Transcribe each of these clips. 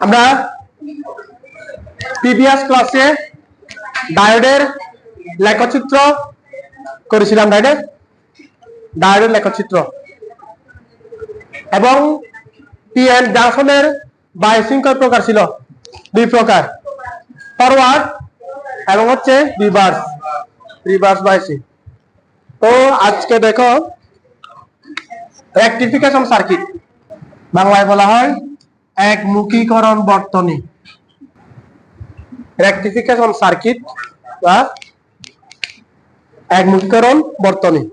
আমরা প্রিভিয়াস ক্লাসে ডায়োডের লেখচিত্র করেছিলাম, ডায়োডের লেখচিত্র এবং পিএন জাংশনের বায়াসিং কয় প্রকার ছিল? দুই প্রকার, ফরওয়ার্ড এবং হচ্ছে রিভার্স বায়াসিং। তো আজকে দেখো রেকটিফিকেশন সার্কিট, বাংলায় বলা হয় একমুখীকরণ বর্তনী। রেকটিফিকেশন সার্কিট বা একমুখীকরণ বর্তনী।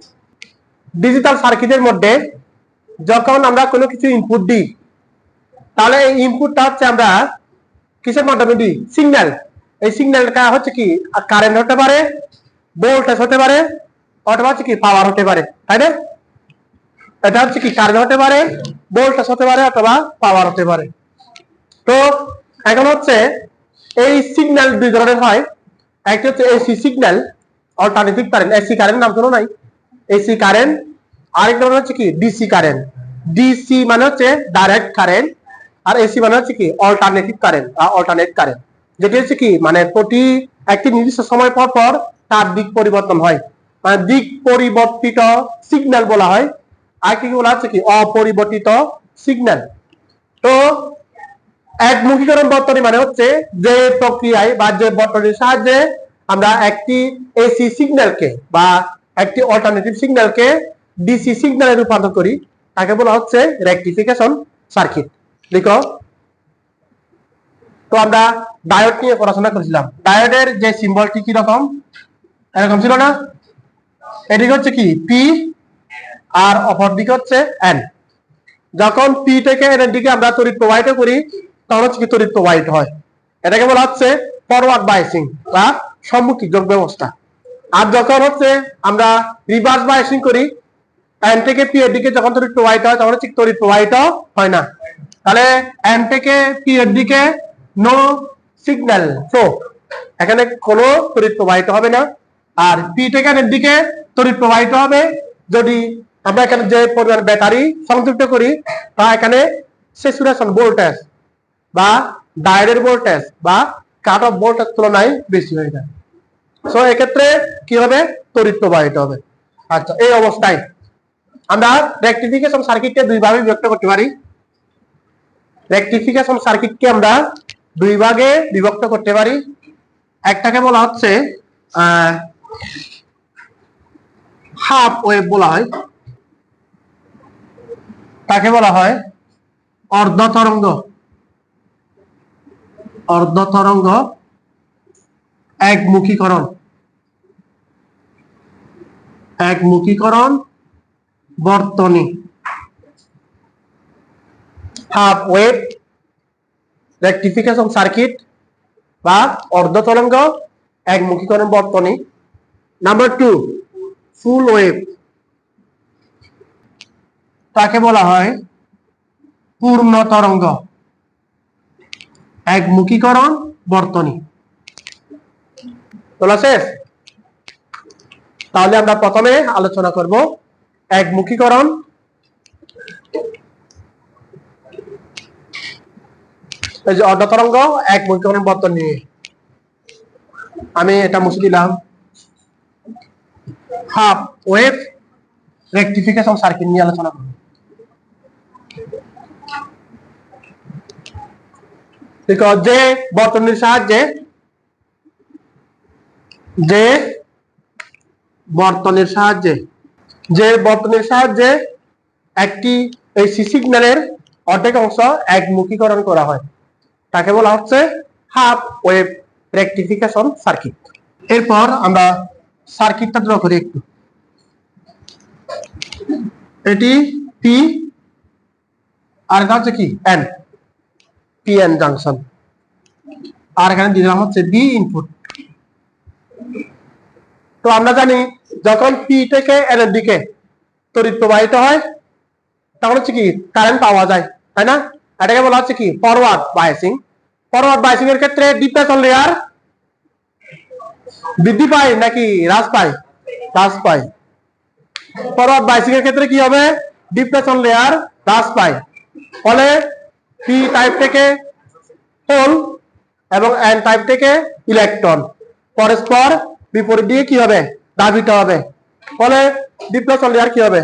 ডিজিটাল সার্কিটের মধ্যে যখন আমরা কোনো কিছু ইনপুট দিই, তাহলে এই ইনপুটটা হচ্ছে আমরা কিসের মাধ্যমে দিই? সিগন্যাল। এই সিগন্যালটা হচ্ছে কি কারেন্ট হতে পারে, ভোল্টেজ হতে পারে, অথবা হচ্ছে কি পাওয়ার হতে পারে, তাই না? এটা হচ্ছে কি কারেন্ট হতে পারে, ভোল্টেজ হতে পারে, অথবা পাওয়ার হতে পারে। তো এখন হচ্ছে এই সিগন্যাল দুই ধরনের হয়। একটা হচ্ছে AC signal, alternative current. AC current নাম শোনো নাই? AC current. আরেকটা হচ্ছে কি ডিসি কারেন্ট। ডিসি মানে হচ্ছে ডাইরেক্ট কারেন্ট, আর এসি মানে হচ্ছে কি অল্টারনেটিভ কারেন্ট বা অল্টারনেট কারেন্ট, যেটি হচ্ছে কি মানে প্রতি একটি নির্দিষ্ট সময় পর পর তার দিক পরিবর্তন হয়, মানে দিক পরিবর্তিত সিগন্যাল বলা হয়। আর কি বলা হচ্ছে কি অপরিবর্তিত সিগন্যাল। তো একমুখীকরণ বর্তনী মানে হচ্ছে যে প্রক্রিয়ায় বা যে বর্তনীর সাহায্যে আমরা একটি এসি সিগন্যালকে বা একটি অল্টারনেটিভ সিগন্যালকে ডিসি সিগন্যালে রূপান্তর করি, তাকে বলা হচ্ছে রেকটিফিকেশন সার্কিট। দেখো, তো আমরা ডায়োড নিয়ে পড়াশোনা করেছিলাম। ডায়োডের যে সিম্বলটি কি রকম? এরকম ছিল না? এদিকে হচ্ছে কি পি আর অপর দিকে হচ্ছে এন। যখন পি থেকে এন এর দিকে আমরা তড়িৎ প্রবাহিত করি, তখন হচ্ছে কি তড়িৎ প্রবাহিত হয়। এটাকে বলা হচ্ছে ফরওয়ার্ড বায়াসিং বা সম্মুখী যোগ ব্যবস্থা। আর যখন হচ্ছে আমরা রিভার্স বায়াসিং করি, এন থেকে পি এর দিকে যখন তড়িৎ প্রবাহিত হয়, তখন হচ্ছে তড়িৎ প্রবাহিত হয় না। তাহলে এন থেকে পি এর দিকে নো সিগন্যাল ফ্লো, এখানে কোনো তড়িৎ প্রবাহিত হবে না। আর পি থেকে এন এর দিকে তড়িৎ প্রবাহিত হবে যদি আমরা এখানে যে পরিমাণ ব্যাটারি সংযুক্ত করি, তা এখানে স্যাচুরেশন ভোল্টেজ বা ডায়োডের ভোল্টেজ বা কাট অফ ভোল্টেজ তুলনায় বেশি হয়ে যায়। সো এক্ষেত্রে কি হবে? তড়িৎ প্রবাহিত হবে। আচ্ছা, এই অবস্থায় আমরা রেকটিফিকেশন সার্কিটকে দুই ভাগে বিভক্ত করতে পারি। রেকটিফিকেশন সার্কিটকে আমরা দুই ভাগে বিভক্ত করতে পারি। একটাকে বলা হচ্ছে হাফ ওয়েভ বলা হয়, তাকে বলা হয় অর্ধ তরঙ্গ। অর্ধ তরঙ্গ একমুখীকরণ বর্তনী। হাফ ওয়েভ রেকটিফিকেশন সার্কিট বা অর্ধ তরঙ্গ একমুখীকরণ বর্তনী। নাম্বার 2, ফুল ওয়েভ, তাকে বলা হয় পূর্ণ তরঙ্গ একমুখীকরণ বর্তনী। বলা শেষ? তাহলে আমরা প্রথমে আলোচনা করব একমুখীকরণ এই যে অর্ধ তরঙ্গ একমুখীকরণ বর্তনী নিয়ে। আমি এটা মুছে দিলাম। হাফ ওয়েভ রেকটিফিকেশন সার্কিট নিয়ে আলোচনা করব। দেখো, যে বর্তনীর সাহায্যে একটি এসি সিগন্যালের অর্ধেক অংশ একমুখীকরণ করা হয়, তাকে বলা হচ্ছে হাফ ওয়েভ রেকটিফিকেশন সার্কিট। এরপর আমরা সার্কিটটা ড্র করি একটু। এটি পি আর এটা হচ্ছে কি এন, পি এন জাংশন। আর এখানে দিলাম হচ্ছে বি ইনপুট। তো আমরা জানি যখন পি থেকে এন এর দিকে তড়িৎ প্রবাহিত হয়, তখন হচ্ছে কি কারেন্ট পাওয়া যায়, তাই না? এটাকে বলা হচ্ছে কি ফরওয়ার্ড বায়াসিং। ফরওয়ার্ড বায়াসিং এর ক্ষেত্রে ডিপ্রেশন লেয়ার বৃদ্ধি পায় নাকি হ্রাস পায়? হ্রাস পায়। ফরওয়ার্ড বায়াসিং এর ক্ষেত্রে কি হবে? ডিপ্রেশন লেয়ার হ্রাস পায়। ফলে পি টাইপ থেকে হোল এবং এন টাইপ থেকে ইলেকট্রন পরস্পর বিপরীত দিকে কি হবে, ধাবিত হবে। ফলে ডিপ্লেশন লেয়ার কি হবে,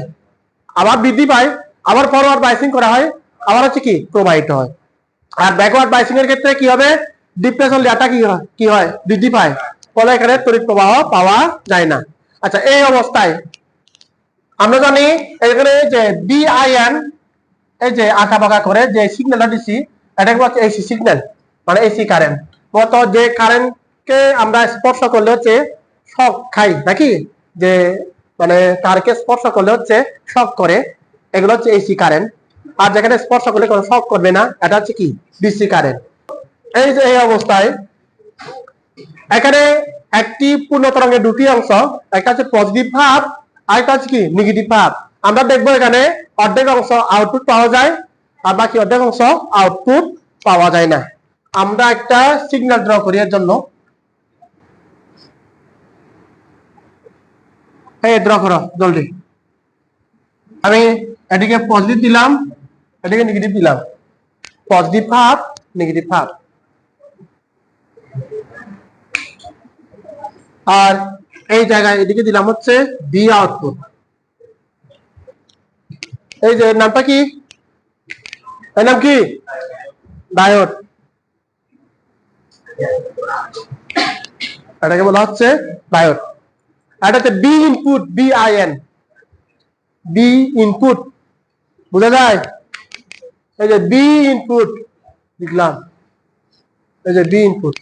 আবার বৃদ্ধি পায়, আবার ফরওয়ার্ড বাইসিং করা হয়, আবার হচ্ছে কি প্রবাহিত হয়। আর ব্যাকওয়ার্ড বাইসিং এর ক্ষেত্রে কি হবে, ডিপ্লেশন লেয়ারটা কি হয় বৃদ্ধি পায়, ফলে এখানে তড়িৎ প্রবাহ পাওয়া যায় না। আচ্ছা, এই অবস্থায় আমরা জানি এখানে যে বিআইএন এই যে আঁকা বাঁকা করে যে সিগন্যালটা দিচ্ছি, এটাকে হচ্ছে এসি সিগন্যাল, মানে এসি কারেন্ট। মত যে কারেন্টকে আমরা স্পর্শ করলে হচ্ছে শক খাই নাকি, যে মানে তারকে স্পর্শ করলে হচ্ছে শক করে, এগুলো হচ্ছে এসি কারেন্ট। আর যেখানে স্পর্শ করলে কোনো শক করবে না, এটা হচ্ছে কি ডিসি কারেন্ট। এই যে এই অবস্থায় এখানে একটি পূর্ণ তরঙ্গের দুটি অংশ, একটা হচ্ছে পজিটিভ ভাব আর একটা হচ্ছে কি নেগেটিভ ভাব। আমরা দেখবো এখানে অর্ধেক অংশ আউটপুট পাওয়া যায় আর বাকি অর্ধেক অংশ আউটপুট পাওয়া যায় না। আমরা একটা সিগন্যাল ড্র করি এর জন্য, এই ড্র করো জলদি। আমি এদিকে পজিটিভ দিলাম, এদিকে নেগেটিভ দিলাম, পজিটিভ ভাব নেগেটিভ ভাব। আর এই জায়গায় এদিকে দিলাম হচ্ছে বি আউটপুট। এই যে নামটা কি, এর নাম কি ডায়োড, এটাকে বলা হচ্ছে ডায়োড। এটা হচ্ছে B input, BIN, B input, বুঝা যায়? এই যে বি ইনপুট লিখলাম, এই যে বি ইনপুট,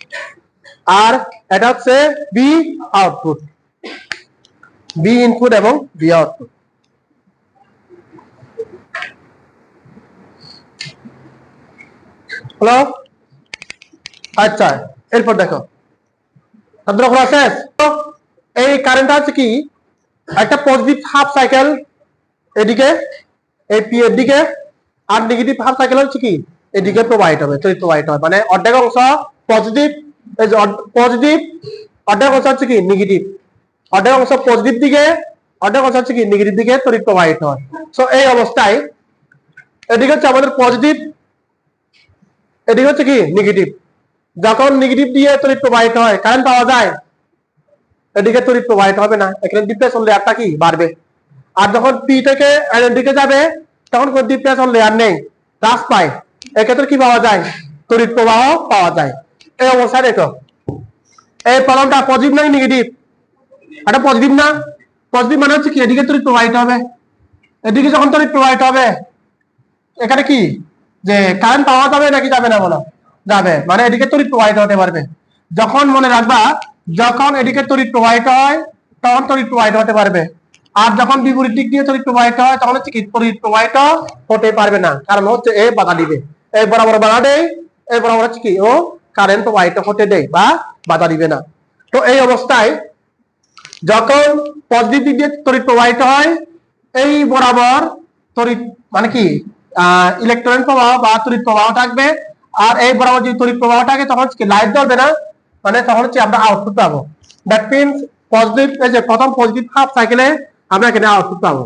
আর এটা হচ্ছে বি আউটপুট, বি ইনপুট এবং বি আউটপুট। হলো? আচ্ছা, এরপর দেখো এই কারেন্টটা হচ্ছে কি একটা পজিটিভ হাফ সাইকেল এদিকে, এই পি এর দিকে, আর নেগেটিভ হাফ সাইকেল হচ্ছে কি এদিকে প্রবাহিত হবে, তড়িৎ প্রবাহিত হবে। মানে অর্ধেক অংশ পজিটিভ, এই যে পজিটিভ, অর্ধেক অংশ হচ্ছে কি নেগেটিভ, অর্ধেক অংশ পজিটিভ দিকে, অর্ধেক অংশ হচ্ছে কি নেগেটিভ দিকে তড়িৎ প্রবাহিত হয়। সো এই অবস্থায় এদিকে হচ্ছে আমাদের পজিটিভ, এদিকে হচ্ছে কি নেগেটিভ। যখন নেগেটিভ দিয়ে তড়িৎ প্রবাহিত হয়, কারেন্ট পাওয়া যায়, এদিকে তড়িৎ প্রবাহিত হবে না, এখানে ডিপ্লেশন লেয়ারটা কি বাড়বে। আর যখন পি থেকে এন এর দিকে যাবে, তখন কোন ডিপ্লেশন লেয়ার নেই, হ্রাস পায়, এক্ষেত্রে কি পাওয়া যায়, তড়িৎ প্রবাহ পাওয়া যায়। এই অবস্থায় দেখো এই কলমটা পজিটিভ নাই নেগেটিভ, এটা পজিটিভ না, পজিটিভ মানে হচ্ছে কি এদিকে তড়িৎ প্রবাহিত হবে। এদিকে যখন তড়িৎ প্রবাহিত হবে, এখানে কি যে কারেন্ট পাওয়া যাবে নাকি যাবে না, বলো যাবে, মানে এদিকে তড়িৎ প্রবাহিত হতে পারবে। যখন মনে রাখবা, যখন এদিকে তড়িৎ প্রবাহিত হয় তখন তড়িৎ প্রবাহিত হতে পারবে, আর যখন বিপরীত দিক দিয়ে তড়িৎ প্রবাহিত হয় তখন হচ্ছে কি তড়িৎ প্রবাহিত হতে পারবে না, কারণ হচ্ছে এ বাধা দিবে, এই বরাবর বাধা দেয়, এই বরাবর হচ্ছে কি ও কারেন্ট প্রবাহিত হতে দেয় বা বাধা দিবে না। তো এই অবস্থায় যখন পজিটিভ দিক দিয়ে তড়িৎ প্রবাহিত হয়, এই বরাবর তড়িৎ মানে কি ইলেকট্রন প্রবাহ বা তড়িৎ প্রবাহ থাকবে, আর এই বরাবর যদি তড়িৎ প্রবাহ থাকে তখন হচ্ছে কি লাইট জ্বলবে না, মানে তখন হচ্ছে আমরা আউটপুট পাবো। দ্যাট মিন্স পজিটিভ, এই যে প্রথম পজিটিভ হাফ সাইকেলে আমরা এখানে আউটপুট পাবো।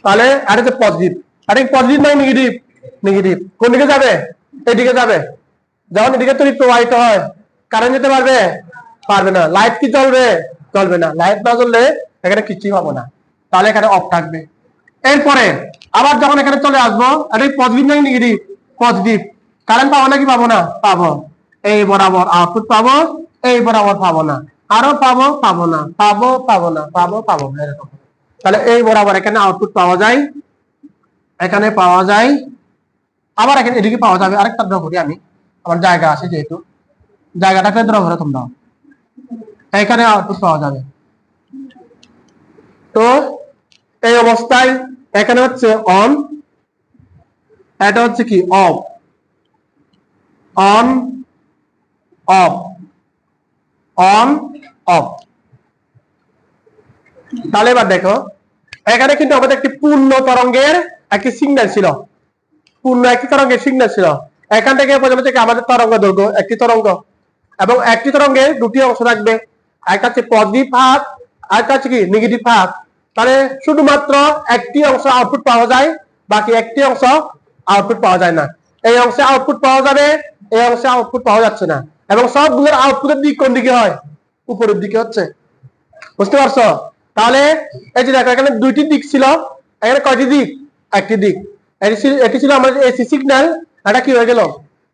তাহলে এটা হচ্ছে পজিটিভ, এটা পজিটিভ নাই নেগেটিভ, নেগেটিভ কোন দিকে যাবে, এদিকে যাবে। যখন এদিকে তড়িৎ প্রবাহিত হয় কারেন্ট যেতে পারবে, পারবে না। লাইট কি জ্বলবে, জ্বলবে না। লাইট না জ্বললে এখানে কিছুই পাবো না, তাহলে এখানে অফ থাকবে। এরপরে আবার যখন এখানে চলে আসবো, এটা পজিটিভ নাই নেগেটিভ, পজিটিভ, কারেন্ট পাবো নাকি পাবো না, পাবো। এই বরাবর আউটপুট পাবো, এই বরাবর পাবো না, আরো পাবো, পাবো না, পাবো, পাবো না, পাবো, পাবো না, এরকম। তাহলে এই বরাবর এখানে আউটপুট পাওয়া যায়, এখানে পাওয়া যায়, আবার এখানে এদিকে পাওয়া যাবে। আরেকটা ড্র করি আমি, আমার জায়গা আছে যেহেতু, জায়গাটাকে ড্র করে তোমরা, এখানে আউটপুট পাওয়া যাবে। তো এই অবস্থায় এখানে হচ্ছে অন, এটা হচ্ছে কি of, on of, on of. তাহলে এবার দেখো এখানে কিন্তু আমাদের একটি পূর্ণ তরঙ্গের একটি সিগন্যাল ছিল, পূর্ণ একটি তরঙ্গের সিগন্যাল ছিল। এখান থেকে পর্যন্ত থেকে আমাদের তরঙ্গ দৈর্ঘ্য একটি তরঙ্গ, এবং একটি তরঙ্গের দুটি অংশ থাকবে, একটা হচ্ছে পজিটিভ হাফ আর একটা হচ্ছে কি নেগেটিভ হাফ। তাহলে শুধুমাত্র একটি অংশ আউটপুট পাওয়া যায়, বাকি একটি অংশ আউটপুট পাওয়া যায় না। এই অংশে আউটপুট পাওয়া যাবে, এই অংশে আউটপুট পাওয়া যাচ্ছে না, এবং সবগুলোর আউটপুটের দিক কোন দিকে হয়? উপরের দিকে হচ্ছে। বুঝতে পারছো? তাহলে এই যে দেখো এখানে দুইটি দিক ছিল, এখানে কয়টি দিক? একটি দিক। এটি ছিল আমাদের এসি সিগন্যাল, এটা কি হয়ে গেল?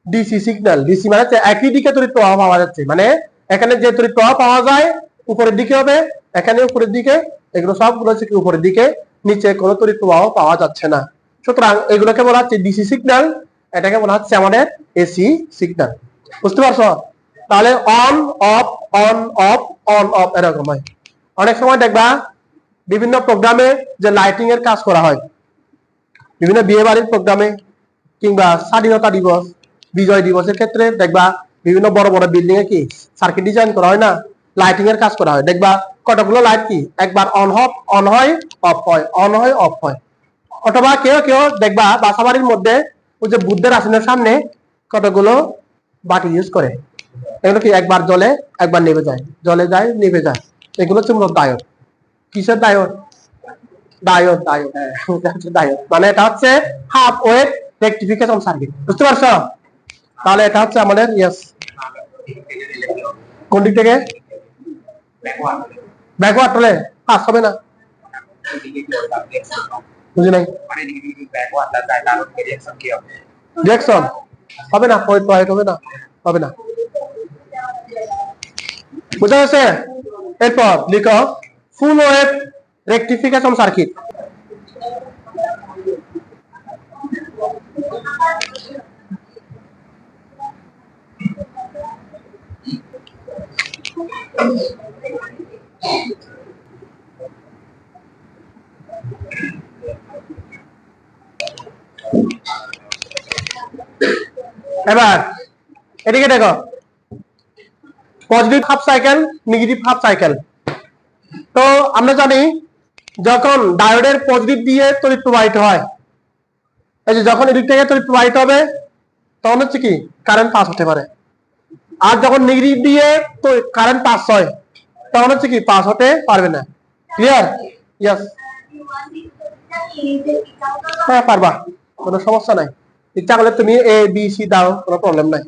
DC signal. ডিসি মানে একই দিকে তড়িৎ প্রবাহ পাওয়া যাচ্ছে, মানে এখানে যে তড়িৎ প্রবাহ পাওয়া যায় উপরের দিকে হবে, এখানে উপরের দিকে, এগুলো সবগুলো হচ্ছে কি উপরের দিকে, নিচে কোনো তড়িৎ প্রবাহ পাওয়া যাচ্ছে না। সুতরাং এগুলোকে বলা হচ্ছে ডিসি সিগন্যাল, এটাকে বলা হচ্ছে আমাদের এসি সিগন্যাল। বুঝতে পারছো? তাহলে on of on of on of এরকম হয়। অনেক সময় দেখবা বিভিন্ন প্রোগ্রামে যে লাইটিং এর কাজ করা হয়, বিভিন্ন বিয়ে বাড়ির প্রোগ্রামে কিংবা স্বাধীনতা দিবস, বিজয় দিবসের ক্ষেত্রে দেখবা বিভিন্ন বড় বড় বিল্ডিং এ কি সার্কিট ডিজাইন করা হয় না, লাইটিং এর কাজ করা হয়। দেখবা কতগুলো লাইট কি একবার অন হয় অফ হয়, অন হয় অফ হয়। অথবা কেউ কেউ দেখবা বাসা বাড়ির মধ্যে ওই যে বুদ্ধের আসনের সামনে কতগুলো বাতি ইউজ করে, এগুলো কি একবার জ্বলে একবার নিভে যায়, জ্বলে যায় নিভে যায়। এগুলো হচ্ছে মূলত ডায়োড। কিসের ডায়োড? ডায়োড, ডায়োড, হ্যাঁ ডায়োড। মানে এটা হচ্ছে হাফ ওয়েভ রেকটিফিকেশন সার্কিট। বুঝতে পারছো? তাহলে এটা হচ্ছে আমাদের ইয়েস। কোন দিক থেকে? ব্যাকওয়ার্ড হলে পাস হবে না। বুঝি নাই। রিঅ্যাকশন হবে না, প্রবাহিত হবে না, হবে না। বুঝা গেছে? এরপর লিখো ফুল ওয়েভ রেকটিফিকেশন সার্কিট। এবার এদিকে দেখো, positive half cycle, negative half cycle. তো আমরা জানি যখন ডায়োডের পজিটিভ দিয়ে তড়িৎ প্রবাহিত হয়, এই যে যখন এদিক থেকে তড়িৎ প্রবাহিত হবে তখন হচ্ছে কি কারেন্ট পাস হতে পারে, আর যখন নেগেটিভ দিয়ে কারেন্ট পাস হয় তখন হচ্ছে কি পাস হতে পারবে না। ক্লিয়ার? ইয়েস, হ্যাঁ পারবা, কোনো সমস্যা নাই। ইচ্ছা করলে তুমি এ বি সি দাও, কোনো প্রবলেম নাই,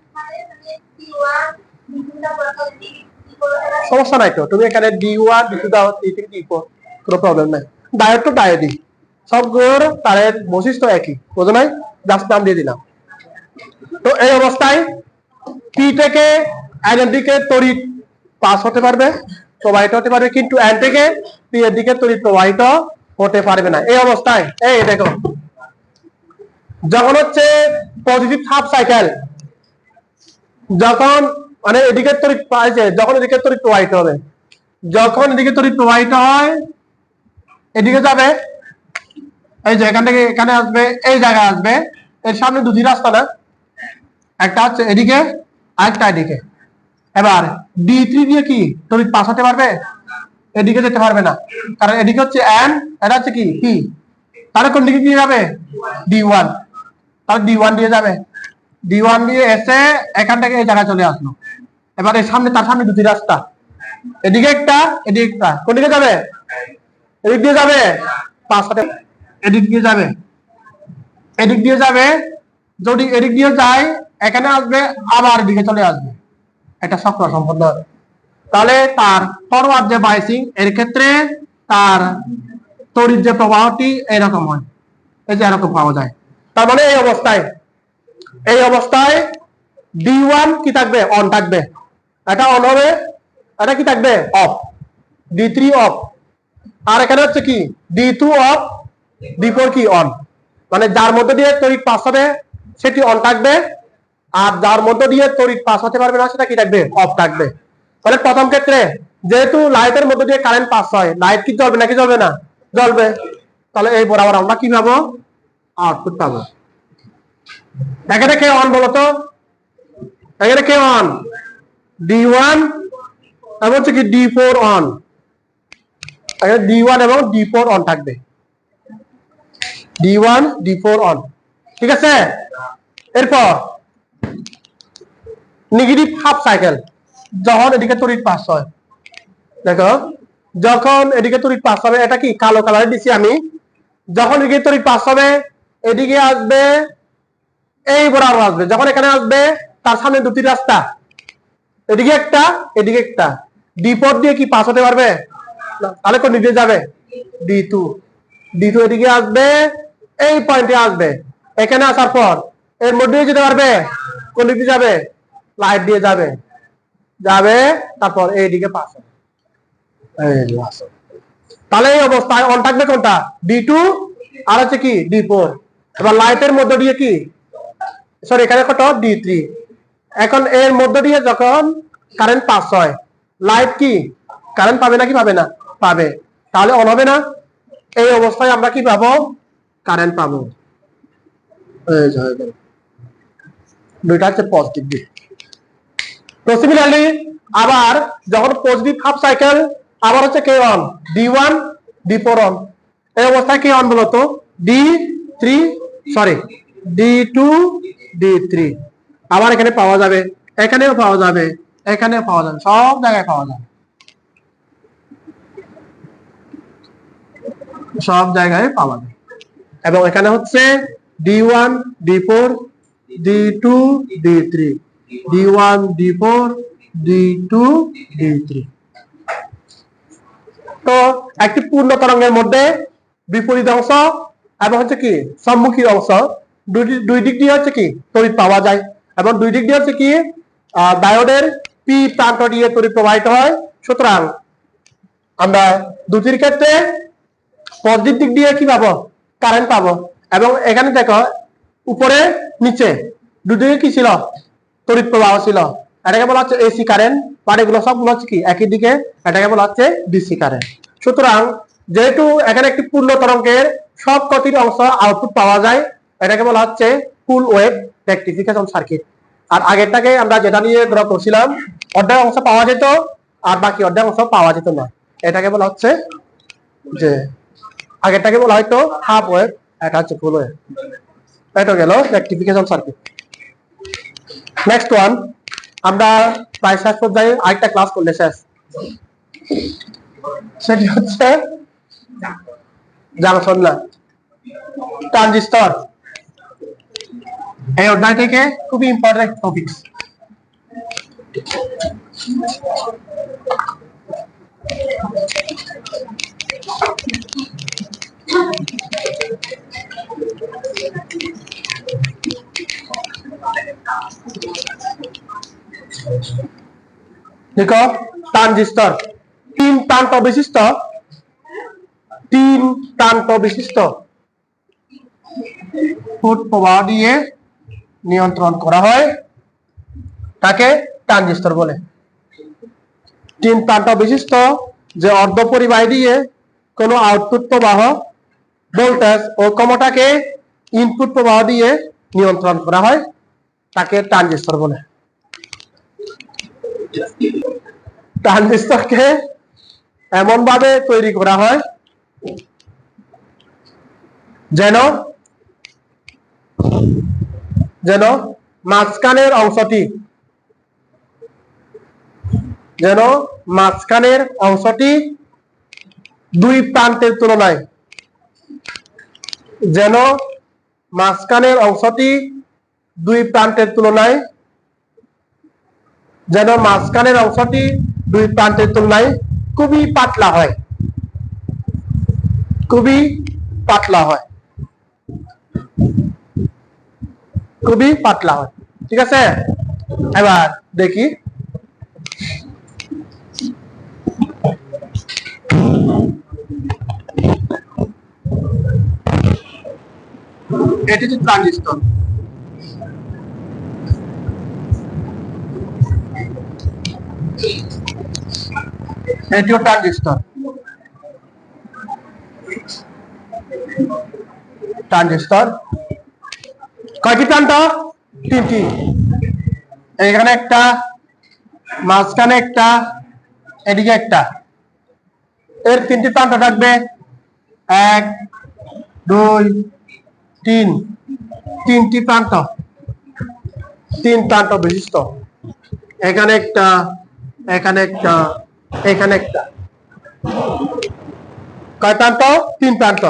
সমস্যা নাই তো। তুমি এখানে D1 D2 দাও, D3 D4, কোনো প্রবলেম নাই। ডায়োড তো ডায়োডই, সবগুলোর তারের বৈশিষ্ট্য একই, বুঝো নাই? জাস্ট নাম দিয়ে দিলাম। তো এই অবস্থায় পি থেকে এন এর দিকে তড়িৎ পাস হতে পারবে, প্রবাহিত হতে পারবে, কিন্তু এন থেকে পি এর দিকে তড়িৎ প্রবাহিত হতে পারবে না। এই অবস্থায় এই দেখো, যখন হচ্ছে পজিটিভ হাফ সাইকেল, যখন মানে এদিকে তড়িৎ পাইছে, যখন এদিকে তড়িৎ প্রবাহিত হবে, যখন এদিকে তড়িৎ প্রবাহিত হয় এদিকে যাবে, এই যে এখান থেকে এখানে আসবে, এই জায়গায় আসবে, এর সামনে দুটি রাস্তা না, একটা হচ্ছে এদিকে আরেকটা এদিকে। এবার D3 দিয়ে কি তড়িৎ পাস হতে পারবে? এদিকে যেতে পারবে না, কারণ এদিকে হচ্ছে এন, এটা হচ্ছে কি পি, তাহলে কোন দিকে দিয়ে যাবে? D1, তাহলে D1 দিয়ে যাবে, D1 দিয়ে এসে এখান থেকে এই জায়গায় চলে আসলো। এবার এর সামনে, তার সামনে দুটি রাস্তা, এদিকে একটা এদিকে একটা, কোন দিকে যাবে? এদিক দিয়ে যাবে, পাস হতে, এদিক দিয়ে যাবে, এদিক দিয়ে যাবে। যদি এদিক দিয়ে যায় এখানে আসবে, আবার এদিকে চলে আসবে, এটা চক্র সম্পন্ন হবে। তাহলে তার ফরওয়ার্ড যে বাইসিং, এর ক্ষেত্রে তার তড়িৎ যে প্রবাহটি এরকম হয়, এই যে এরকম পাওয়া যায়। তার মানে এই অবস্থায় D1 কি থাকবে? অন থাকবে, এটা অন হবে, এটা কি থাকবে? অফ। D3 অফ, আর এখানে হচ্ছে কি D2 অফ, D4 কি অন। মানে যার মধ্যে দিয়ে তড়িৎ পাস হবে সেটি অন থাকবে, আর যার মধ্যে দিয়ে তড়িৎ পাস হতে পারবে না সেটা কি থাকবে? অফ থাকবে। তাহলে প্রথম ক্ষেত্রে যেহেতু লাইটের মধ্যে দিয়ে কারেন্ট পাস হয়, লাইট কি জ্বলবে নাকি জ্বলবে না? জ্বলবে। তাহলে এই বরাবর আমরা কি পাবো? আউটপুট পাবো। এখানে কে অন বলতো? এখানে কে অন? D1 এবং হচ্ছে কি D4 অন, এখানে D1 এবং D4 অন থাকবে, D1 D4 অন, ঠিক আছে? এরপর নেগেটিভ হাফ সাইকেল, যখন এদিকে তড়িৎ পাস হয়, দেখো যখন এদিকে তড়িৎ পাস হবে, এটা কি কালো কালারে দিছি আমি, যখন এদিকে তড়িৎ পাস হবে এদিকে আসবে এই বরাবর আসবে। যখন এখানে আসবে তার সামনে দুটি রাস্তা, এদিকে একটা এদিকে একটা, ডি পথ দিয়ে কি পাস হতে পারবে? তাহলে কোন দিকে যাবে? ডি2। ডি2 এদিকে আসবে, এই পয়েন্টে আসবে, এখানে আসার পর এর মধ্যে যেতে পারবে, কোন দিকে যাবে? লাইট দিয়ে যাবে, যাবে তারপর এইদিকে পাস হবে। তাহলে এই অবস্থায় অন থাকবে কোনটা? ডি2 আর হচ্ছে কি ডি4। এবার লাইটের মধ্য দিয়ে কি, সরি এখানে কত? ডি3। এখন এর মধ্য দিয়ে যখন কারেন্ট পাস হয়, লাইট কি কারেন্ট পাবে নাকি পাবে না? পাবে। তাহলে অন হবে না? এই অবস্থায় আমরা কি পাবো? কারেন্ট পাবো। দুইটা হচ্ছে পজিটিভ দিক। তো সিমিলারলি আবার যখন পজিটিভ হাফ সাইকেল, আবার হচ্ছে কে অন? D one ডি4 on. এই অবস্থায় কি অন বলতো? D3 sorry ডি2 D3. আবার এখানে পাওয়া যাবে, এখানেও পাওয়া যাবে, এখানেও পাওয়া যাবে, সব জায়গায় পাওয়া যাবে, সব জায়গায় পাওয়া যায়। এবং এখানে হচ্ছে ডি1 ডি4 ডি2 ডি3 ডি1 ডি4 ডি2 ডি3। তো একটি পূর্ণ তরঙ্গের মধ্যে বিপরীত অংশ এবং হচ্ছে কি সম্মুখী অংশ, দুই দিক দিয়ে হচ্ছে কি তড়িৎ পাওয়া যায়, এবং দুই দিক দিয়ে হচ্ছে কি ডায়োডের পি প্রান্ত দিয়ে তড়িৎ প্রবাহিত হয়। সুতরাং আমরা দুটির ক্ষেত্রে পজিটিভ দিক দিয়ে কি পাবো? কারেন্ট পাবো। এবং এখানে দেখো উপরে নিচে দুদিকে কি ছিল? তড়িৎ প্রবাহ ছিল। এটাকে বলা হচ্ছে এসি কারেন্ট, আর এগুলো সবগুলো হচ্ছে কি একই দিকে, এটাকে বলা হচ্ছে ডিসি কারেন্ট। সুতরাং যেহেতু এখানে একটি পূর্ণ তরঙ্গের সব কটির অংশ আউটপুট পাওয়া যায়, এটাকে বলা হচ্ছে ফুল ওয়েভ রেকটিফিকেশন সার্কিট। আর আগেরটাকে আমরা যেটা নিয়ে ড্র করছিলাম, অর্ধেক অংশ পাওয়া যেত আর বাকি অর্ধেক অংশ পাওয়া যেত না, এটাকে বলা হচ্ছে যে আগেরটাকে বলা হয়তো হাফ ওয়েভ, এটা হচ্ছে ফুল ওয়েভ। এটা গেল রেকটিফিকেশন সার্কিট। নেক্সট ওয়ান, আমরা প্রায় শেষ পর্যায়ে আরেকটা ক্লাস করলে শেষ, সেটি হচ্ছে জাংশন না ট্রানজিস্টর। এই অধ্যায় থেকে খুবই ইম্পর্টেন্ট টপিকস। দেখো ট্রানজিস্টর তিন প্রান্ত বিশিষ্ট ফুট প্রবাহ দিয়ে নিয়ন্ত্রণ করা হয়, তাকে ট্রানজিস্টর বলে। তিন প্রান্ত বিশিষ্ট যে অর্ধ পরিবাহী দিয়ে কোনো আউটপুট প্রবাহ, ভোল্টেজ ও ক্ষমতাকে ইনপুট প্রবাহ দিয়ে নিয়ন্ত্রণ করা হয়, তাকে ট্রানজিস্টর বলে। ট্রানজিস্টরকে এমন ভাবে তৈরি করা হয় যেন মাঝখানের অংশটি দুই প্রান্তের তুলনায় খুবই পাতলা হয়, ঠিক আছে। এবার দেখি এটি হচ্ছে ট্রানজিস্টর। এটিও ট্রানজিস্টর। কয়টি প্রান্ত? তিনটি। এখানে একটা, মাঝখানে একটা, এদিকে একটা। এর তিনটি প্রান্ত থাকবে 1 2 3, তিনটি প্রান্ত, তিন প্রান্ত বিশিষ্ট। এখানে একটা, এখানে একটা, এখানে একটা। কয় প্রান্ত? তিন প্রান্ত।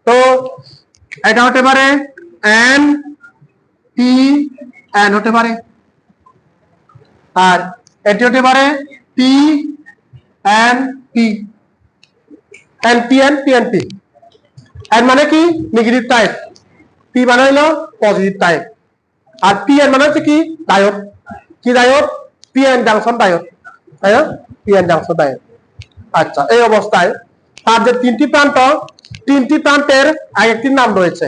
তো এটা হতে পারে N পি এন হতে পারে, আর এটি হতে পারে P N P, N P N P N P. N মানে কি নেগেটিভ টাইপ, পি মানে হলো পজিটিভ টাইপ, আর পি এন মানে হচ্ছে কি ডায়োড, কি diode, P N junction diode, তাই না, পি এন জাংশন ডায়োড। আচ্ছা, এই অবস্থায় তার যে তিনটি প্রান্ত, তিনটি প্রান্তের এক একটি নাম রয়েছে।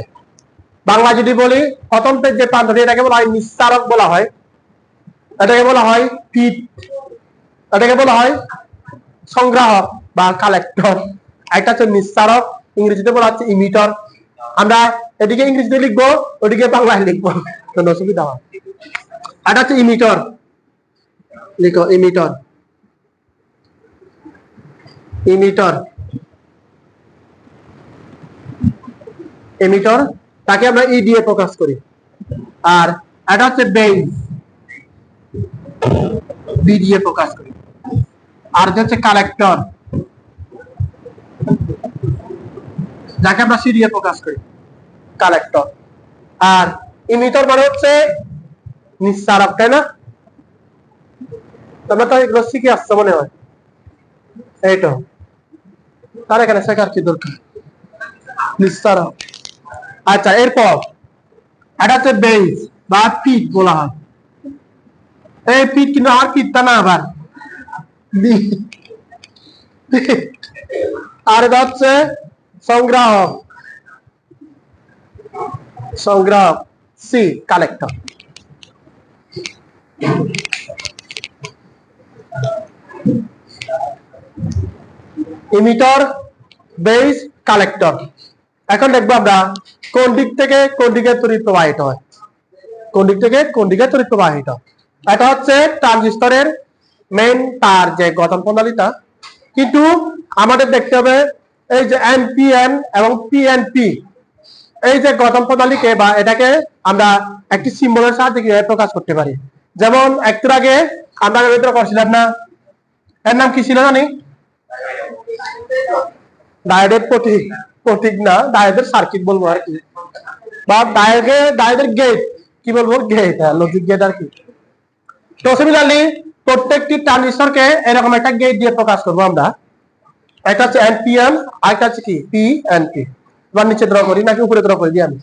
বাংলা যদি বলি, প্রথম যে প্রান্তটি এটাকে বলা হয় নিঃসারক বলা হয়, এটাকে বলা হয় পিট, এটাকে বলা হয় সংগ্রাহক বা কালেক্টর। একটা হচ্ছে নিঃসারক, ইংরেজিতে বলা হচ্ছে ইমিটর। আমরা এদিকে ইংরেজিতে লিখবো, ওদিকে বাংলায় লিখবো, কোনো অসুবিধা হয়। এটা হচ্ছে ইমিটর, লিখো ইমিটর, ইমিটর, এমিটর, তাকে আমরা ই দিয়ে প্রকাশ করি। আর এটা হচ্ছে বেস, বি দিয়ে প্রকাশ করি। আর এটা হচ্ছে কালেক্টর, যাকে আমরা সি দিয়ে প্রকাশ করি, কালেক্টর। আর ইমিটর মানে হচ্ছে নিঃসারক, তাই না? তোমরা তো এগুলো শিখে আসছো মনে হয়, এই তো। তার এখানে শেখার কি দরকার, নিঃসারক। আচ্ছা, এরপর এটা হচ্ছে বেস বা পিট বলা হয়। এই পিট কিন্তু আর পিটটা না, আবার আর এটা হচ্ছে সংগ্রাহক, সংগ্রাহক, C collector. Emitter, base, collector. এখন দেখবো আমরা কোন দিক থেকে কোন দিকে তড়িৎ প্রবাহিত হয়, কোন দিক থেকে কোন দিকে তড়িৎ প্রবাহিত। এটা হচ্ছে ট্রানজিস্টরের মেইন তার যে গঠন প্রণালীটা, কিন্তু আমাদের দেখতে হবে এই যে এনপিএন এবং পিএনপি, এই যে গঠন প্রণালীকে বা এটাকে আমরা একটি সিম্বলের সাহায্যে কিভাবে প্রকাশ করতে পারি। যেমন একটু আগে আমরা ভিতরে করছিলাম না, এর নাম কি ছিল জানি, ডায়োডের প্রতীক, প্রতীক না, ডায়োডের সার্কিট বলবো আর কি, বা ডায়োডের গেট কি বলবো, গেট, লজিক গেট আর কি। তো সিমিলারলি প্রত্যেকটি ট্রানজিস্টরকে এরকম একটা গেট দিয়ে প্রকাশ করবো আমরা। একটা হচ্ছে এনপিএন, আর একটা হচ্ছে কি পিএনপি। এবার নিচে ড্র করি নাকি উপরে ড্র করে দিই, আমি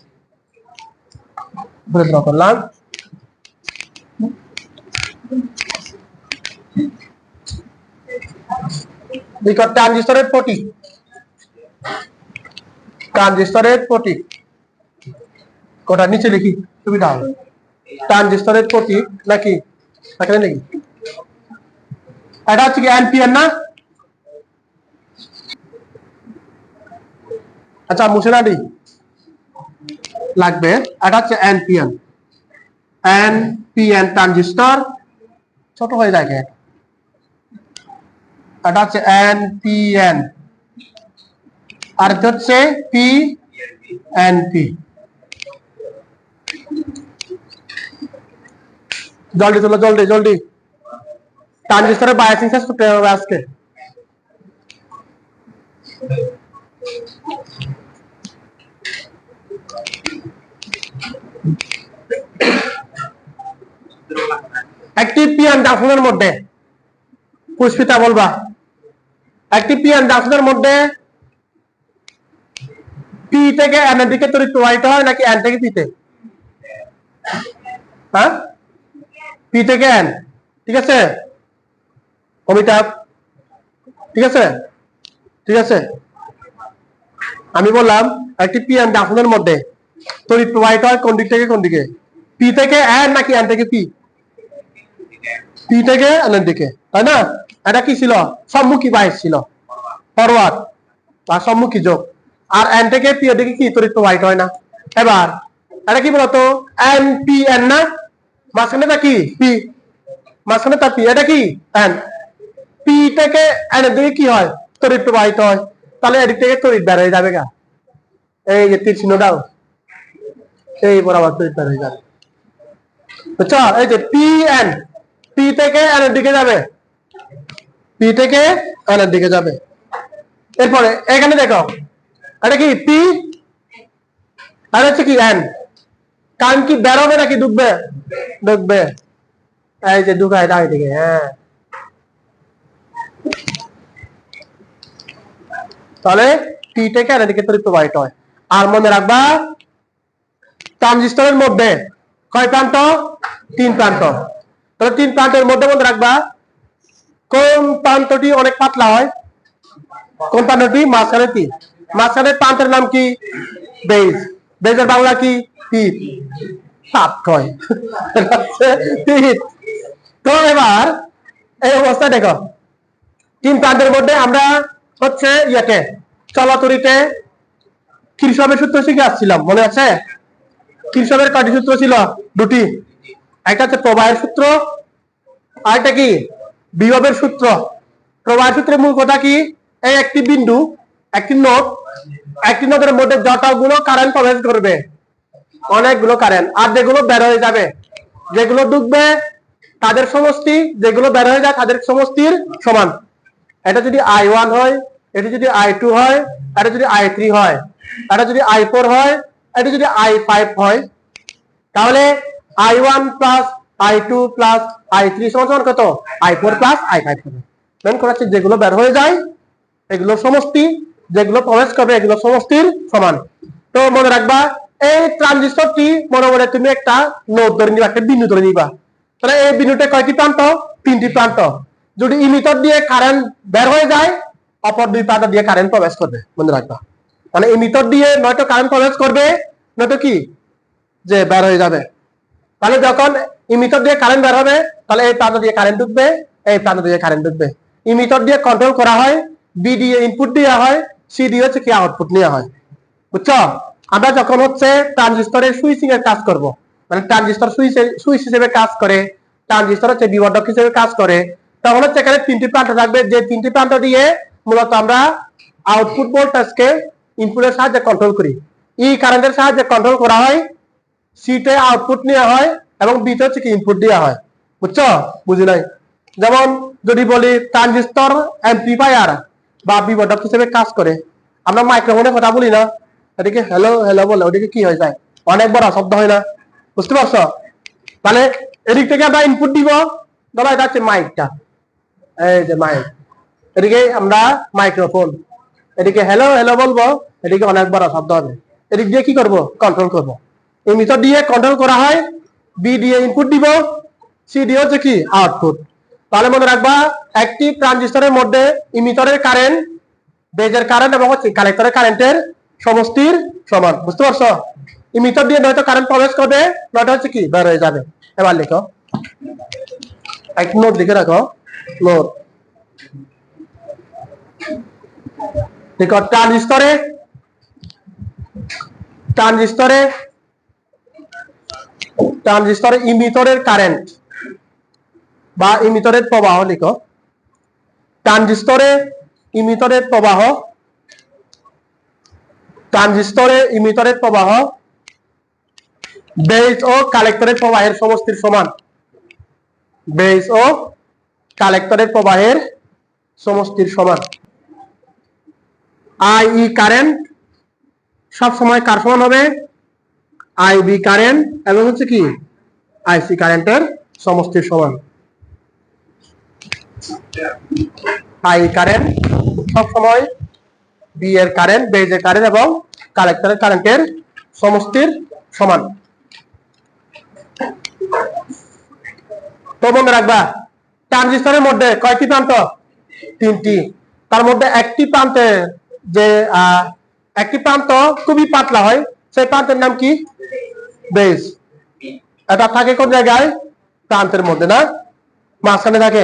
উপরে ড্র করলাম। ট্রানজিস্টরের প্রতীক, ট্রানজিস্টরের প্রতীক কোটা নিচে লিখি সুবিধা হবে। ট্রানজিস্টরের প্রতীক নাকি এখানে লিখি, এটা হচ্ছে কি এনপিএন না? আচ্ছা, মুছে না দিই, লাগবে। এটা হচ্ছে এনপিএন, এনপিএন ট্রানজিস্টর, ছোট হয়ে যায়। এটা হচ্ছে এনপিএন, আর এটা হচ্ছে পিএনপি। জলদি চলো, জলদি জলদি। ট্রানজিস্টরের বায়াসিং শেষ করতে হবে আজকে। একটি পিএন জাংশনের মধ্যে, পুষ্পিতা বলবা, একটি পিএন জাংশনের মধ্যে পি থেকে এন এর দিকে তড়িৎ প্রবাহিত হয় নাকি এন থেকে পিতে? হ্যাঁ, পি থেকে এন, ঠিক আছে অমিতাভ, ঠিক আছে, ঠিক আছে। আমি বললাম একটি পিএন জাংশনের মধ্যে তড়িৎ প্রবাহিত হয় কোন দিক থেকে কোন দিকে, পি থেকে এন নাকি এন থেকে পি? পি থেকে এন এর দিকে, তাই না? এটা কি ছিল, সম্মুখী বাহির ছিল, ফরওয়ার্ড বা সম্মুখী যোগ। আর এন থেকে পি এর দিকে কি তড়িৎ প্রবাহিত হয় না। এবার এটা কি বলতো, এন পি এন না, মাঝখানে তা কি পি, মাঝখানে তা পি, এটা কি এন। পি থেকে এন এর দিকে কি হয়, তড়িৎ প্রবাহিত হয়। তাহলে এদিক থেকে তড়িৎ বের হয়ে যাবে গা, এই যে তীর চিহ্নটাও এই বরাবর তড়িৎ বের হয়ে যাবে, বুঝছো? এই যে পি এন, পি থেকে এন এর দিকে যাবে, পি থেকে এন এর দিকে যাবে। এরপরে এখানে দেখো, এটা কি পি আর হচ্ছে কি এন, কারেন্ট কি বের হবে নাকি ঢুকবে? ঢুকবে। এই যে ঢুকায় দাও এদিকে, হ্যাঁ। তাহলে পি থেকে এদিকে তড়িৎ প্রবাহিত হয়। আর মনে রাখবা ট্রানজিস্টরের মধ্যে কয় প্রান্ত? 3 প্রান্ত। তাহলে 3 প্রান্তের মধ্যে মনে রাখবা কোন প্রান্তটি অনেক পাতলা হয়? কোন প্রান্তটি? মাঝখানেরটি। মাঝখানের প্রান্তের নাম কি? বেজ। বেজের বাংলা কি? পিট। হয় পিট। তো এবার এই অবস্থা দেখো, 3 প্রান্তের মধ্যে আমরা হচ্ছে ইয়াকে চলাচরিতে কিরশফের সূত্র শিখে আসছিলাম, মনে আছে? কিরশফের কয়টি সূত্র ছিল? দুটি। একটা হচ্ছে প্রবাহের সূত্র, আর একটা কি? বিভবের সূত্র। প্রবাহের সূত্রের মূল কথা কি? এই একটি বিন্দু, একটি নোড, একটি নোডের মধ্যে যতগুলো কারেন্ট প্রবেশ করবে, অনেকগুলো কারেন্ট, আর যেগুলো বের হয়ে যাবে, যেগুলো ঢুকবে তাদের সমষ্টি, যেগুলো বের হয়ে যায় তাদের সমষ্টির সমান। এটা যদি I1 হয়, এটা যদি I2 হয়, এটা যদি I3 হয়, এটা যদি I4 হয়, এটা যদি I5 হয়, তাহলে I1 plus I2 plus I3 সমান কত? I4 প্লাস I5 হবে। মেন কথা হচ্ছে যেগুলো বের হয়ে যায় এগুলো সমষ্টি, যেগুলো প্রবেশ করবে এগুলো সমষ্টির সমান। তো মনে রাখবা এই ট্রানজিস্টরটি মনে মনে তুমি একটা নোড ধরে নিবা, একটা বিন্দু ধরে নিবা। তাহলে এই বিন্দুতে কয়টি প্রান্ত? 3টি প্রান্ত। যদি ইমিটার দিয়ে কারেন্ট বের হয়ে যায়, অপর 2 প্রান্ত দিয়ে কারেন্ট প্রবেশ করবে, মনে রাখবা। মানে ইমিটার দিয়ে নয়তো কারেন্ট প্রবেশ করবে, নয়তো কি যে বের হয়ে যাবে। তাহলে যখন ইমিটার দিয়ে কারেন্ট বের হবে, তাহলে এই প্রান্ত দিয়ে কারেন্ট ঢুকবে, এই প্রান্ত দিয়ে কারেন্ট ঢুকবে। ইমিটার দিয়ে কন্ট্রোল করা হয়, বি দিয়ে ইনপুট দেওয়া হয়, সি দিয়ে হচ্ছে কি আউটপুট নেওয়া হয়। বুঝছো? আমরা যখন হচ্ছে ট্রানজিস্টরের সুইচিং এর কাজ করব, মানে ট্রানজিস্টর সুইচ হিসেবে কাজ করে, ট্রানজিস্টর হচ্ছে বিবর্ধক হিসেবে কাজ করে, তখন হচ্ছে এখানে 3টি প্রান্ত থাকবে, যে 3টি প্রান্ত দিয়ে মূলত আমরা আউটপুট ভোল্টেজকে ইনপুটের সাহায্যে কন্ট্রোল করি। ই কারেন্টের সাহায্যে কন্ট্রোল করা হয়, সিতে আউটপুট নেওয়া হয়, এবং বিতে হচ্ছে কি ইনপুট দেওয়া হয়। বুঝছো? বুঝি নাই? যেমন যদি বলি ট্রানজিস্টর অ্যাম্পলিফায়ার বা বিবর্ধক হিসেবে কাজ করে, আমরা মাইক্রোফোনে কথা বলি না, এদিকে হ্যালো হ্যালো বলে, ওদিকে কি হয়ে যায়? অনেক বড় শব্দ হয় না? বুঝতে পারছো? তাহলে এদিক থেকে আমরা ইনপুট দিব, ধরো এটা হচ্ছে মাইকটা, এই যে মাইক, এদিকে আমরা মাইক্রোফোন, এদিকে হ্যালো হ্যালো বলবো, এদিকে অনেক বড় শব্দ হবে। এদিক দিয়ে কি করব? কন্ট্রোল করব। এই মিটার দিয়ে কন্ট্রোল করা হয়, বি দিয়ে ইনপুট দিব, সি দিয়ে হচ্ছে কি আউটপুট। তাহলে মনে রাখবা একটি ট্রানজিস্টরের মধ্যে ইমিটারের কারেন্ট, বেজের কারেন্ট এবং হচ্ছে কালেক্টরের কারেন্টের সমষ্টির সমান। বুঝতে পারছো? ইমিটার দিয়ে নয়তো কারেন্ট প্রবেশ করবে, নয়তো হচ্ছে কি বের হয়ে যাবে। এবার লিখো, এক নোট লিখে রাখো, নোট। দেখো ট্রানজিস্টরে ট্রানজিস্টরে ট্রানজিস্টরে ইমিটারের কারেন্ট বা ইমিটারের প্রবাহ লিখো। ট্রানজিস্টরে ইমিটারের প্রবাহ, ট্রানজিস্টরে ইমিটারের প্রবাহ বেজ ও কালেক্টরের প্রবাহের সমষ্টির সমান। বেজ ও কালেক্টরের প্রবাহের সমষ্টির সমান। আই ই কারেন্ট সব সময় কার সমান হবে? আই বি কারেন্ট এবং হচ্ছে কি আইসি কারেন্টের সমষ্টির সমান। আই কারেন্ট সব সময় বি এর কারেন্ট, বেজের কারেন্ট এবং কালেক্টরের কারেন্টের সমষ্টির সমান। তো মনে রাখবা ট্রানজিস্টরের মধ্যে কয়টি প্রান্ত? 3টি। তার মধ্যে একটি প্রান্তে যে একটি প্রান্ত খুবই পাতলা হয়, সেই প্রান্তের নাম কি? বেজ। এটা থাকে কোন জায়গায়? প্রান্তের মধ্যে না, মাঝখানে থাকে।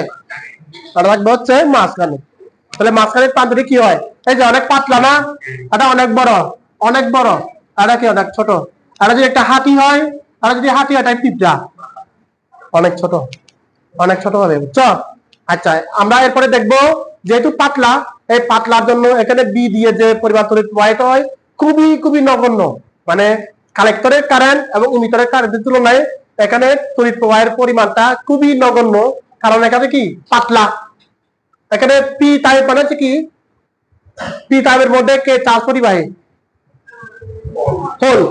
এটা থাকবে হচ্ছে মাঝখানে। তাহলে মাঝখানের প্রান্তটি কি হয়? এই যে অনেক পাতলা না, এটা অনেক বড়, অনেক বড়, এটা কি অনেক ছোট। এটা যদি একটা হাতি হয়, এটা যদি হাতি হয়, এটা পিঁপড়া, অনেক ছোট, অনেক ছোট হবে। বুঝছো? আচ্ছা, আমরা এরপরে দেখবো যেহেতু পাতলা, এই পাতলার জন্য এখানে বি দিয়ে যে পরিমাণ তড়িৎ প্রবাহিত হয় খুবই খুবই নগণ্য। মানে কালেক্টরের কারেন্ট এবং ইমিটারের কারেন্টের তুলনায় এখানে তড়িৎ প্রবাহের পরিমাণটা খুবই নগণ্য, কারণ এখানে কি পাতলা। এখানে পি টাইপ মানে হচ্ছে কি, পি টাইপের মধ্যে কে চার্জ পরিবাহী? হোল।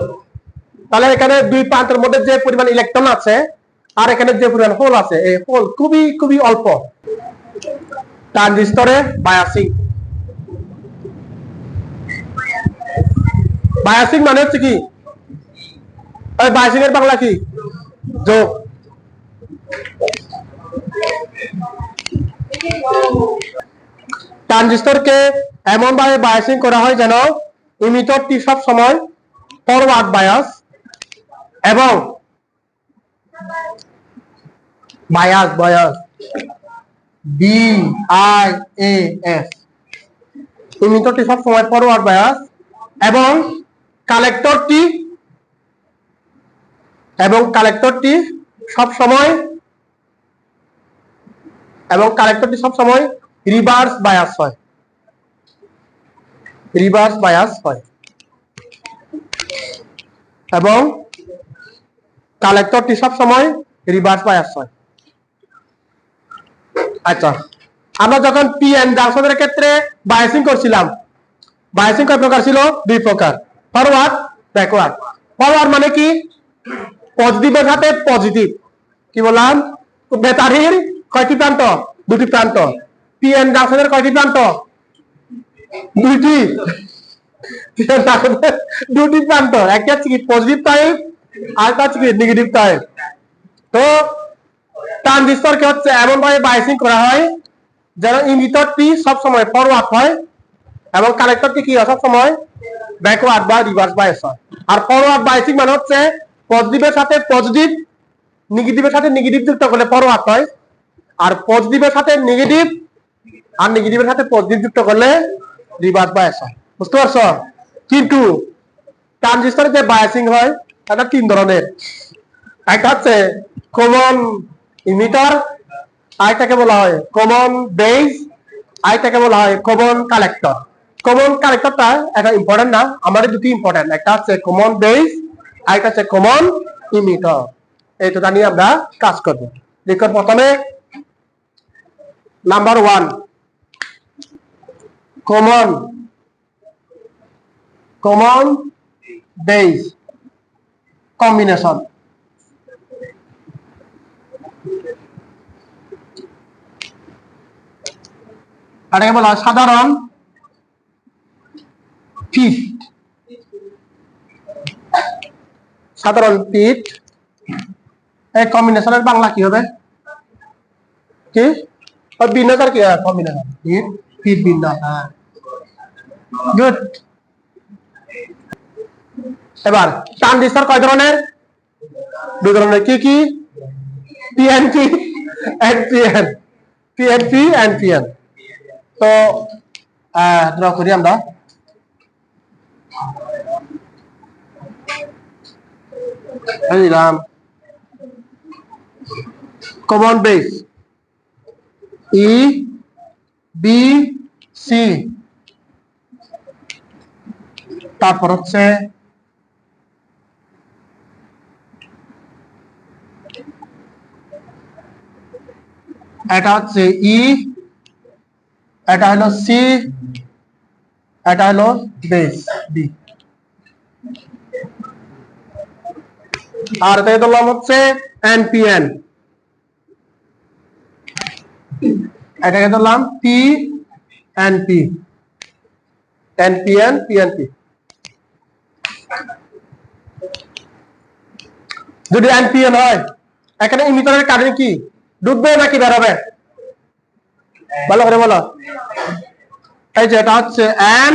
তাহলে এখানে দুই প্রান্তের মধ্যে যে পরিমাণ ইলেকট্রন আছে আর এখানে যে পরিমাণ হোল আছে এই হোল খুবই খুবই অল্প। ট্রানজিস্টরে বায়াসিং, বায়াসিং মানে হচ্ছে কি, বায়াসিং এর বাংলা কি? যোগ। ট্রানজিস্টরকে এমন ভাবে বায়াসিং করা হয় যেন ইমিটরটি সব সময় ফরওয়ার্ড বায়াস এবং বায়াস বায়াস BIAS, ইমিটরটি সব সময় ফরওয়ার্ড বায়াস এবং কালেক্টরটি সব সময় রিভার্স বায়াস হয়, রিভার্স বায়াস হয় এবং কালেক্টরটি সব সময় রিভার্স বায়াস হয়। আচ্ছা, আমরা যখন পিএন জাংশনের ক্ষেত্রে বায়াসিং করছিলাম, বায়াসিং কয় প্রকার ছিল? দুই প্রকার, ফরওয়ার্ড ব্যাকওয়ার্ড। ফরওয়ার্ড মানে কি? পজিটিভের সাথে পজিটিভ, কি বললাম? ব্যাটারির কয়টি প্রান্ত? দুটি প্রান্ত। পিএন জাংশনের কয়টি প্রান্ত? দুইটি। দুটি প্রান্ত, একটা হচ্ছে কি পজিটিভ টাইপ আর একটা হচ্ছে কি নেগেটিভ টাইপ। তো ট্রানজিস্টরকে হচ্ছে এমন ভাবে বায়াসিং করা হয় যেন ইমিটরটি সবসময় ফরওয়ার্ড হয় এবং কালেক্টরটি কি হয়? সবসময় ব্যাকওয়ার্ড বা রিভার্স বায়াস হয়। আর ফরওয়ার্ড বায়াসিং মানে হচ্ছে পজিটিভের সাথে পজিটিভ, নেগেটিভের সাথে নেগেটিভ যুক্ত করলে ফরওয়ার্ড হয়, আর পজিটিভের সাথে নেগেটিভ আর নেগেটিভের সাথে পজিটিভ যুক্ত করলে রিভার্স বায়াস হয়। বুঝতে পারছো? কিন্তু ট্রানজিস্টরে যে বায়াসিং হয় এটা তিন ধরনের। একটা হচ্ছে কমন ইমিটার, আরেকটাকে বলা হয় কমন বেস, আরেকটাকে বলা হয় কমন কালেক্টর। কমন কালেক্টরটা এটা ইম্পর্টেন্ট না, আমাদের দুটি ইম্পর্টেন্ট, একটা হচ্ছে কমন বেস, আরেকটা হচ্ছে কমন ইমিটার। এইটা নিয়ে আমরা কাজ করব। দেখুন প্রথমে নাম্বার 1 কমন বেস কম্বিনেশন। এটাকে বলা হয় সাধারণ ফিট। সাধারণ ফিট এই কম্বিনেশনের বাংলা কি হবে? কি বিন্যাস? কি কম্বিনেশন ফিট, ফিট বিন্যাস। হ্যাঁ, গুড। এবার ট্রানজিস্টর কয় ধরনের? দুই ধরনের। কি কি? PNP and PN, PNP and PN. তো ড্র করি আমরা। দিলাম কমন বেস EBC, তারপর হচ্ছে এটা হচ্ছে ই, এটা হলো সি, এটা হলো বেস বি, আর এটাকে ধরলাম হচ্ছে এনপিএন, এটাকে ধরলাম পিএনপি, এনপিএন পিএনপি। যদি এনপিএন হয় এখানে ইমিটারের কারেন্ট কি ঢুকবে নাকি বের হবে? ভালো করে বলো। এই যে এটা হচ্ছে এন,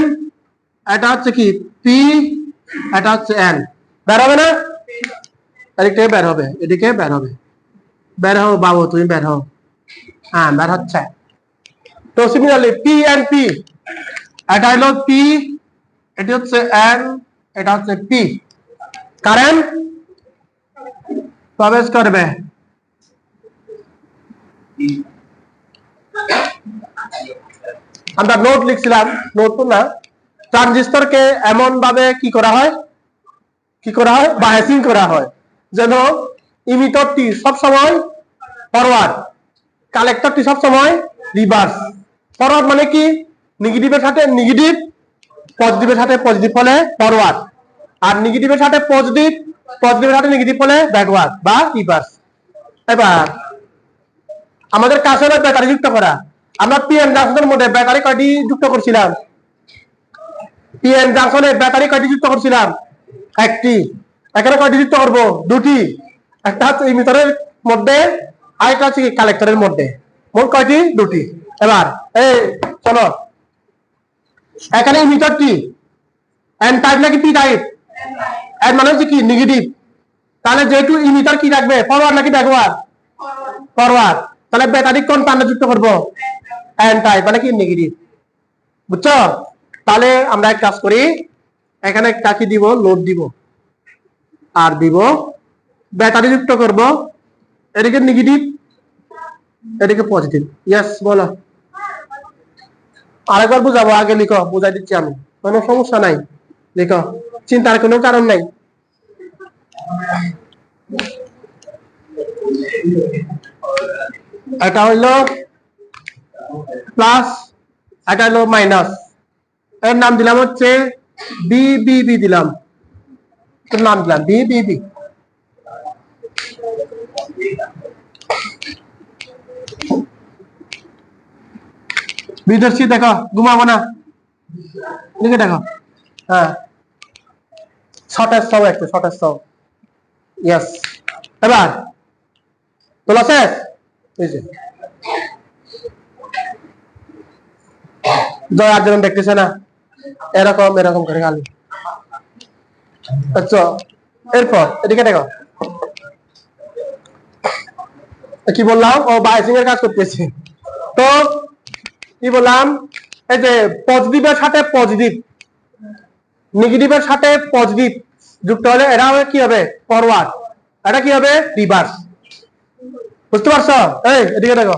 এটা হচ্ছে কি পি, এটা হচ্ছে এন, বের হবে না? এদিকে বের হবে, এদিকে বের হবে। বের হও বাবু, তুমি বের হও। হ্যাঁ, বের হচ্ছে। তো সিমিলারলি পি এন্ড পি, এটা হলো পি, এটি হচ্ছে এন, এটা হচ্ছে পি। কারেন্ট প্রবেশ করবে আমরা নোট লিখছিলাম, নোট না, ট্রানজিস্টরকে এমন ভাবে কি করা হয় বায়াসিং করা হয় যেন ইমিটরটি সব সময় ফরওয়ার্ড, কালেক্টরটি সব সময় রিভার্স। ফরওয়ার্ড মানে কি? নেগেটিভের সাথে নেগেটিভ, পজিটিভের সাথে পজিটিভ হলে ফরওয়ার্ড, আর নেগেটিভের সাথে পজিটিভ পজিটিভের সাথে নেগেটিভ হলে ব্যাকওয়ার্ড বা রিভার্স। এবার আমাদের কাজ হলো ব্যাটারি যুক্ত করা। আমরা পিএন জাংশনের মধ্যে ব্যাটারি কয়টি যুক্ত করছিলাম? পিএন জাংশনে ব্যাটারি কয়টি যুক্ত করছিলাম? একটি। এখানে কয়টি যুক্ত করব? দুটি। একটা হচ্ছে ইমিটারের মধ্যে, আরেকটা হচ্ছে কালেক্টরের মধ্যে। মোট কয়টি? দুটি। এবার এই চলো, এখানে ইমিটারটি এন টাইপ নাকি পি টাইপ? এন মানে হচ্ছে কি? নেগেটিভ। তাহলে যেহেতু ইমিটার কি রাখবে? ফরওয়ার্ড নাকি ব্যাকওয়ার্ড? ফরওয়ার্ড। তাহলে ব্যাটারি কোন প্রান্তে যুক্ত করব? এন টাইপ মানে কি? নেগেটিভ। বুঝছো? তাহলে আমরা এক কাজ করি, এখানে একটা কি দিব? লোড দিব, আর দিব ব্যাটারি যুক্ত করব, এদিকে নেগেটিভ, এদিকে পজিটিভ। ইয়েস বলো। আরেকবার বুঝাবো, আগে লিখো, বুঝাই দিচ্ছি আমি, কোনো সমস্যা নাই, লিখো, চিন্তার কোনো কারণ নাই। এটা হইলো প্লাস, এটা হলো মাইনাস। এর নাম দিলাম হচ্ছে বিবিবি দিলাম, নাম দিলাম বিবিবি। বিদর্শী দেখো, ঘুমাবো না, লিখে দেখো। হ্যাঁ, শর্টের সব একটু শর্টের সব। ইয়েস। এবার তোলা শেষ। এই যে জয় আচরণ দেখতেছে না, এরকম এরকম করে খালি। আচ্ছা, এরপর এদিকে দেখো, কি বললাম? ও বাইসিং এর কাজ করতেছি। তো কি বললাম? এই যে পজিটিভের সাথে পজিটিভ, নেগেটিভের সাথে পজিটিভ যুক্ত হলে এটা হবে কি হবে? ফরওয়ার্ড। এটা কি হবে? রিভার্স। বুঝতে পারছো? এই এদিকে দেখো,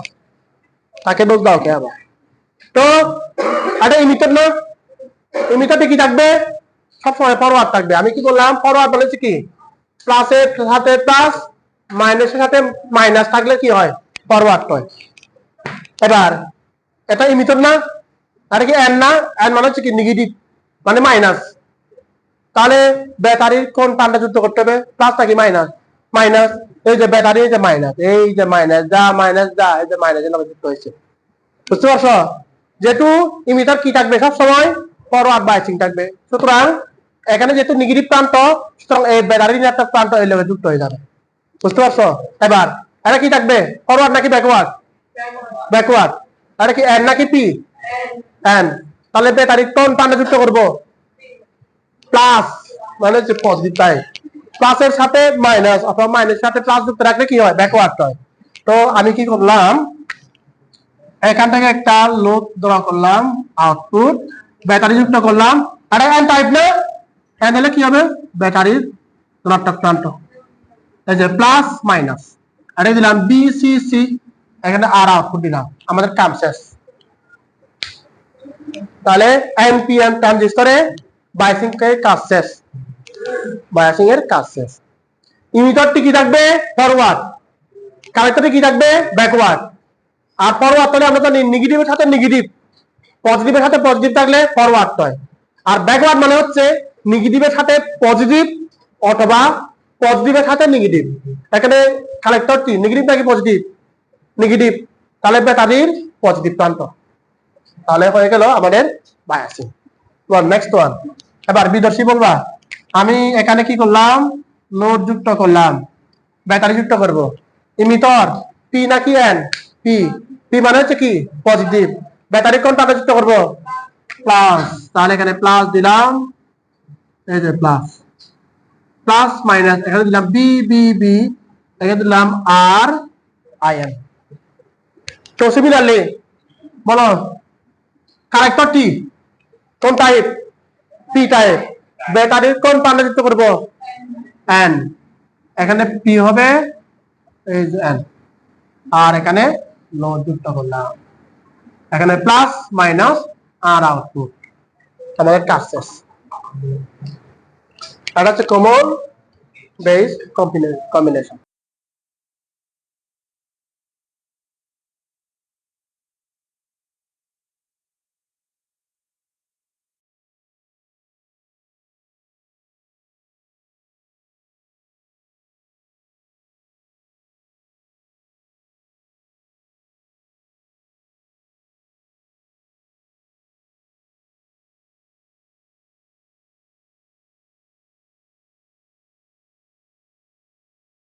তাকে দোষ দাও কে আবার? তো এটা ইমিটার না, ইমিটারটা কি থাকবে? সবসময় ফরওয়ার্ড থাকবে। আমি কি বললাম? ফরওয়ার্ড বলেছি কি? প্লাসের সাথে প্লাস, মাইনাসের সাথে মাইনাস থাকলে কি হয়? ফরওয়ার্ড হয়। এবার এটা ইমিটার না, আর কি এন না? এন মানে হচ্ছে কি? নেগেটিভ মানে মাইনাস। তাহলে ব্যাটারির কোন প্রান্তে যুক্ত করতে হবে? প্লাস নাকি মাইনাস? মাইনাস। এই যে ব্যাটারি, এই যে মাইনাস, এই যে মাইনাস, যা মাইনাস যা, এই যে মাইনাস এর লগে যুক্ত হয়েছে। বুঝতে পারছো? যেহেতু ইমিটার কি থাকবে? সব সময় ফরওয়ার্ড বাইসিং থাকবে। সুতরাং এখানে যেহেতু নেগেটিভ প্রান্ত, সুতরাং এই ব্যাটারির একটা প্রান্ত এই লগে যুক্ত হয়ে যাবে। বুঝতে পারছো? এবার এটা কি থাকবে? ফরওয়ার্ড নাকি ব্যাকওয়ার্ড? ব্যাকওয়ার্ড। এটা কি এন নাকি পি? এন। তাহলে ব্যাটারির কোন প্রান্তে যুক্ত করব? প্লাস মানে হচ্ছে পজিটিভ টাইপ। প্লাসের সাথে মাইনাস অথবা মাইনাসের সাথে প্লাস যুক্ত রাখলে কি হয়? ব্যাকওয়ার্ড হয়। তো আমি কি করলাম? এখান থেকে একটা লোড ড্র করলাম, আউটপুট ব্যাটারি যুক্ত করলাম। আর এন টাইপ না, এন হলে কি হবে? ব্যাটারির ধনাত্মক প্রান্ত। এই যে প্লাস মাইনাস, আর দিলাম বি সি সি, এখানে আর আউটপুট দিলাম, আমাদের কাম শেষ। তাহলে এনপিএন ট্রানজিস্টরে বাইসিং এর কাজ শেষ, বাইসিং এর কাজ শেষ। ইমিটারটি কি থাকবে? ফরওয়ার্ড। কালেক্টরটি কি থাকবে? ব্যাকওয়ার্ড। আর ফরওয়ার্ড তাহলে আমরা জানি নেগেটিভের সাথে নেগেটিভ, পজিটিভের সাথে পজিটিভ থাকলে ফরওয়ার্ড হয়। আর ব্যাকওয়ার্ড মানে হচ্ছে নেগেটিভের সাথে পজিটিভ অথবা পজিটিভের সাথে নেগেটিভ। এখানে কালেক্টরটি নেগেটিভ নাকি পজিটিভ? নেগেটিভ। তাহলে ব্যাটারির পজিটিভ প্রান্ত। তাহলে হয়ে গেল আমাদের বায়াসিং। Next one. এবার বিদর্শী বলবা, আমি এখানে কি করলাম? লোড যুক্ত করলাম, ব্যাটারি যুক্ত করব। ইমিটার পি নাকি এন? পি। পি মানে হচ্ছে কি? পজিটিভ। ব্যাটারি কোন প্রান্তে যুক্ত করব? প্লাস। তাহলে এখানে প্লাস দিলাম, এই যে প্লাস, প্লাস মাইনাস, এখানে দিলাম বি বি বি, এখানে দিলাম আর আই এন। তো সিমিলারলি বলো, কালেক্টরটি কোন টাইপ? P type. ব্যাটারির কোন প্রান্তে যুক্ত করব? এন। এখানে পি হবে, এই যে এন, আর এখানে লোড যুক্ত করলাম, এখানে প্লাস মাইনাস আর আউটপুট, আমাদের কাজ শেষ। এটা হচ্ছে কমন বেস কম্বিনেশন।